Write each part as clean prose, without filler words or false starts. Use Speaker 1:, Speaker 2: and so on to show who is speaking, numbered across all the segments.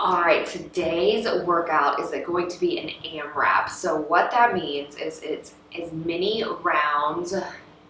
Speaker 1: All right, today's workout is going to be an AMRAP. So what that means is it's as many rounds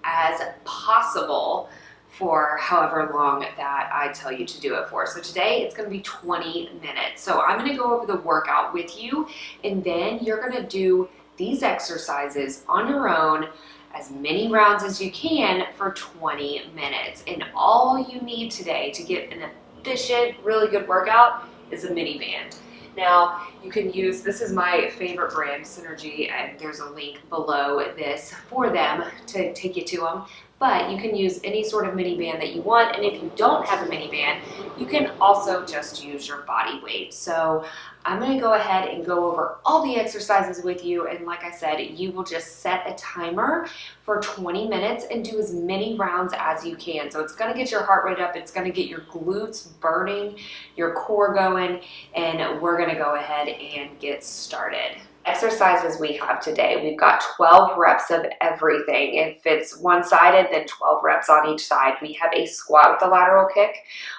Speaker 1: as possible for however long that I tell you to do it for. So today it's going to be 20 minutes. So I'm going to go over the workout with you, and then you're going to do these exercises on your own, as many rounds as you can for 20 minutes. And all you need today to get an efficient, really good workout is a mini band. Now, you can use, this is my favorite brand, Synergy, and there's a link below this for them to take you to them. But you can use any sort of mini band that you want, and if you don't have a mini band, you can also just use your body weight. So I'm going to go ahead and go over all the exercises with you, and like I said, you will just set a timer for 20 minutes and do as many rounds as you can. So it's going to get your heart rate up, it's going to get your glutes burning, your core going, and we're going to go ahead and get started. Exercises we have today, we've got 12 reps of everything. If it's one-sided, then 12 reps on each side. We have a squat with a lateral kick.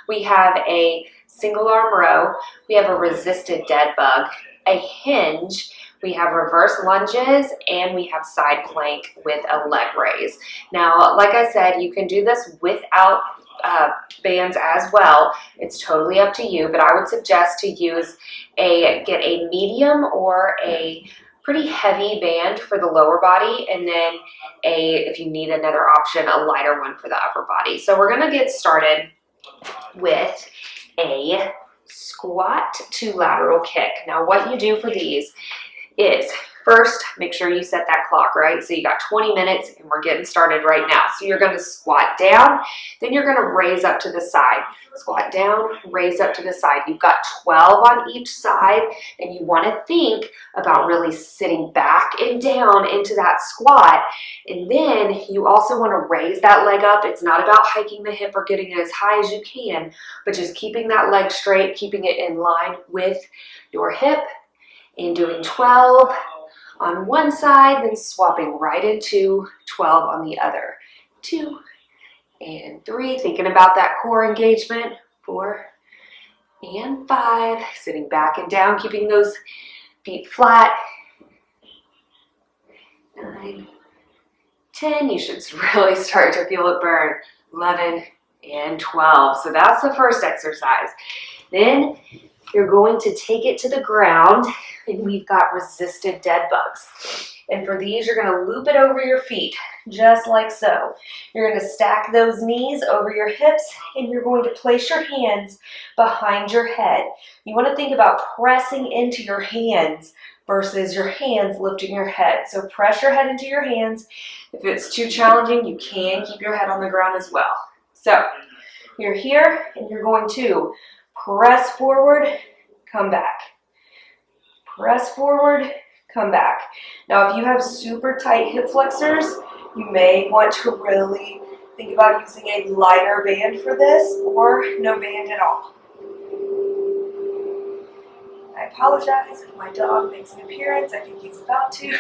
Speaker 1: We have a single arm row. We have a resisted dead bug, a hinge. We have reverse lunges, and we have side plank with a leg raise. Now, like I said, you can do this without bands as well. It's totally up to you, but I would suggest to use get a medium or a pretty heavy band for the lower body, and then if you need another option, a lighter one for the upper body. So we're going to get started with a squat to lateral kick. Now what you do for these is, first, make sure you set that clock, right? So you got 20 minutes and we're getting started right now. So you're going to squat down, then you're going to raise up to the side. Squat down, raise up to the side. You've got 12 on each side, and you want to think about really sitting back and down into that squat. And then you also want to raise that leg up. It's not about hiking the hip or getting it as high as you can, but just keeping that leg straight, keeping it in line with your hip, and doing 12 on one side, then swapping right into 12 on the other. 2 and 3, thinking about that core engagement. 4 and 5, sitting back and down, keeping those feet flat. 9, 10, you should really start to feel it burn. 11 and 12. So that's the first exercise. Then you're going to take it to the ground, and we've got resisted dead bugs. And for these, you're going to loop it over your feet, just like so. You're going to stack those knees over your hips, and you're going to place your hands behind your head. You want to think about pressing into your hands versus your hands lifting your head. So press your head into your hands. If it's too challenging, you can keep your head on the ground as well. So you're here, and you're going to press forward, come back. Press forward, come back. Now, if you have super tight hip flexors, you may want to really think about using a lighter band for this, or no band at all. I apologize if my dog makes an appearance. I think he's about to.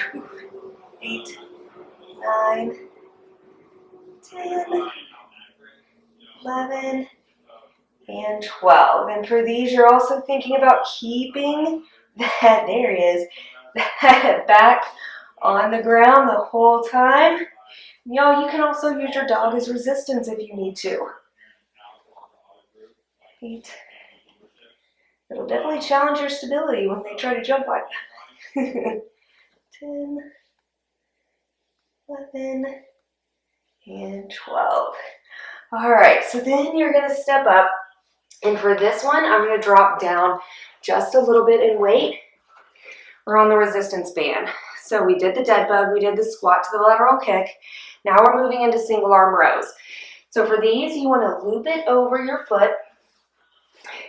Speaker 1: 8, 9, 10, 11, and 12. And for these, you're also thinking about keeping that, there he is, that back on the ground the whole time. Y'all, you can also use your dog as resistance if you need to. 8. It'll definitely challenge your stability when they try to jump like that. 10, 11, and 12. All right, so then you're going to step up. And for this one, I'm going to drop down just a little bit in weight. We're on the resistance band. So we did the dead bug, we did the squat to the lateral kick. Now we're moving into single arm rows. So for these, you want to loop it over your foot.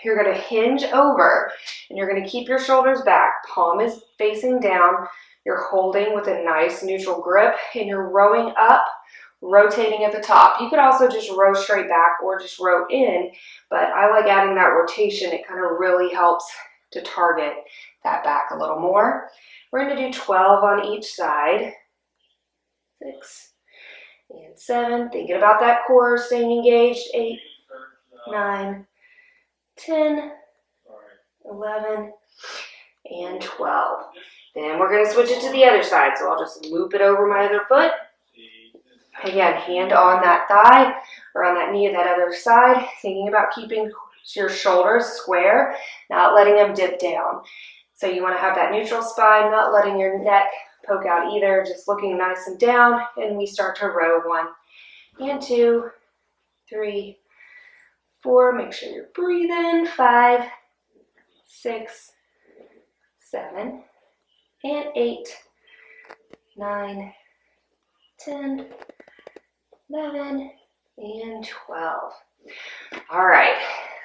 Speaker 1: You're going to hinge over, and you're going to keep your shoulders back. Palm is facing down. You're holding with a nice neutral grip, and you're rowing up, rotating at the top. You could also just row straight back or just row in, but I like adding that rotation. It kind of really helps to target that back a little more. We're going to do 12 on each side. 6 and 7. Thinking about that core, staying engaged. 8, 9, 10, 11, and 12. Then we're going to switch it to the other side. So I'll just loop it over my other foot. Again, hand on that thigh or on that knee of that other side, thinking about keeping your shoulders square, not letting them dip down. So you want to have that neutral spine, not letting your neck poke out either, just looking nice and down. And we start to row 1 and 2, 3, 4. Make sure you're breathing. 5, 6, 7, and 8, 9, 10, 11, and 12. All right,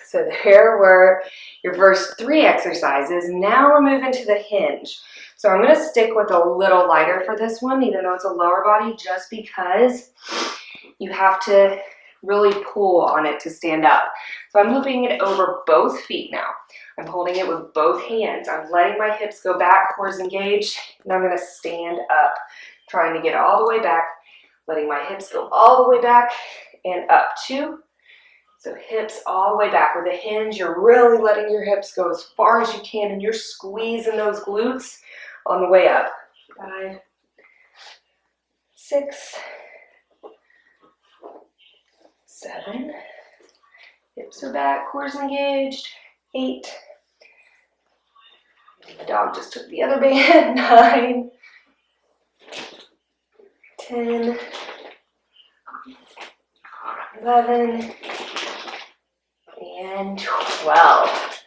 Speaker 1: so there were your first 3 exercises. Now we're moving to the hinge. So I'm going to stick with a little lighter for this one, even though it's a lower body, just because you have to really pull on it to stand up. So I'm looping it over both feet now. I'm holding it with both hands. I'm letting my hips go back, cores engaged, and I'm going to stand up, trying to get all the way back, letting my hips go all the way back and up. 2. So hips all the way back. With a hinge, you're really letting your hips go as far as you can, and you're squeezing those glutes on the way up. 5, 6, 7. Hips are back, cores engaged. 8. The dog just took the other band. 9, 10, 11, and 12.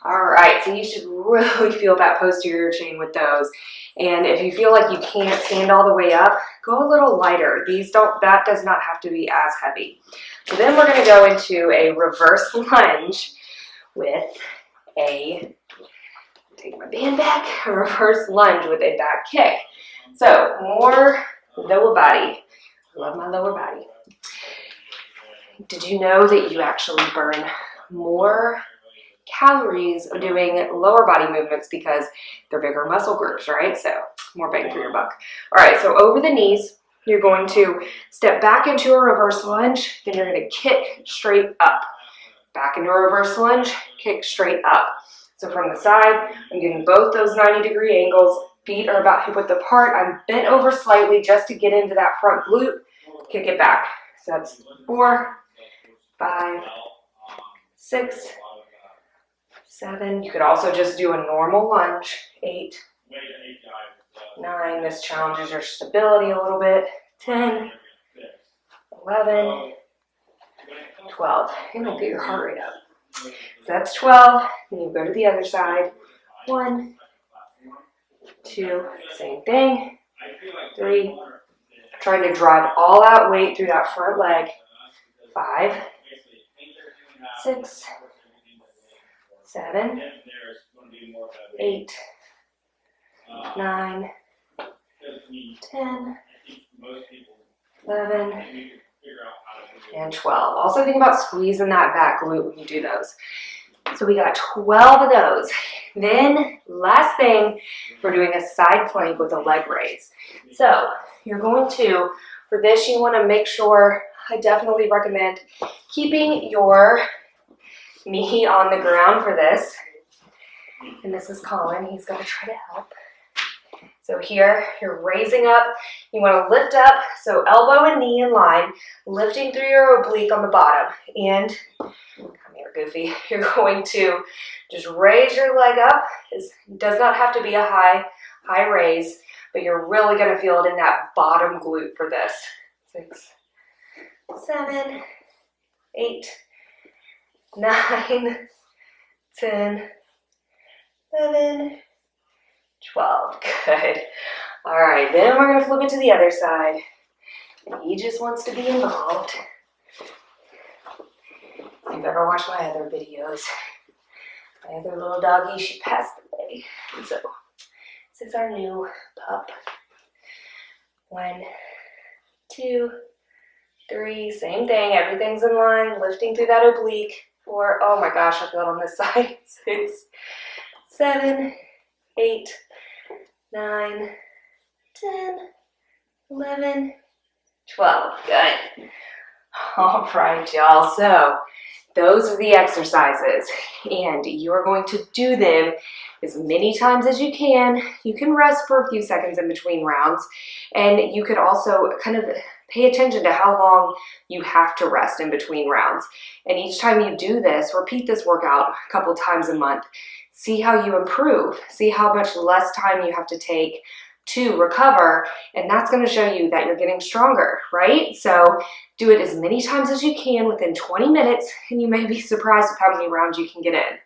Speaker 1: All right, so you should really feel that posterior chain with those. And if you feel like you can't stand all the way up, go a little lighter. That does not have to be as heavy. So then we're going to go into a reverse lunge with take my band back, a reverse lunge with a back kick. So more lower body. I love my lower body. Did you know that you actually burn more calories doing lower body movements because they're bigger muscle groups, right? So more bang for your buck. All right, so over the knees, you're going to step back into a reverse lunge, then you're going to kick straight up. Back into a reverse lunge, kick straight up. So from the side, I'm getting both those 90-degree angles. Feet are about hip-width apart. I'm bent over slightly just to get into that front glute. Kick it back. So that's 4, 5, 6, 7. You could also just do a normal lunge. 8, 9. This challenges your stability a little bit. 10, 11, 12. And it'll get your heart rate up. So that's 12. Then you go to the other side. 1, 2. Same thing. 3. Trying to drive all that weight through that front leg. 5, 6, 7, 8, 9, 10, 11, and 12. Also think about squeezing that back glute when you do those. So we got 12 of those. Then last thing, we're doing a side plank with a leg raise. So you're going to, for this, you want to make sure, I definitely recommend keeping your knee on the ground for this. And this is Colin, he's going to try to help. So here, you're raising up, you want to lift up, so elbow and knee in line, lifting through your oblique on the bottom. And, come here, Goofy, you're going to just raise your leg up. It does not have to be a high raise, but you're really going to feel it in that bottom glute for this. 6, 7, 8, 9, 10, 11, 12. Good. All right, then we're going to flip it to the other side. And he just wants to be involved. If you've ever watched my other videos, my other little doggy, she passed away. And so this is our new pup. 1, 2, 3, same thing. Everything's in line, lifting through that oblique. 4, oh my gosh, I feel it on this side. 6, 7, 8, 9, 10, 11, 12. Good. All right, y'all. So those are the exercises, and you're going to do them as many times as you can. You can rest for a few seconds in between rounds, and you could also kind of pay attention to how long you have to rest in between rounds. And each time you do this, repeat this workout a couple times a month. See how you improve. See how much less time you have to take to recover, and that's going to show you that you're getting stronger, right? So do it as many times as you can within 20 minutes, and you may be surprised with how many rounds you can get in.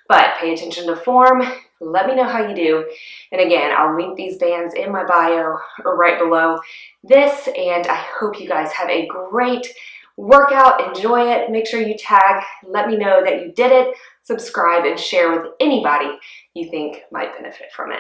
Speaker 1: But pay attention to form. Let me know how you do. And again, I'll link these bands in my bio or right below this, and I hope you guys have a great workout. Enjoy it. Make sure you tag. Let me know that you did it. Subscribe and share with anybody you think might benefit from it.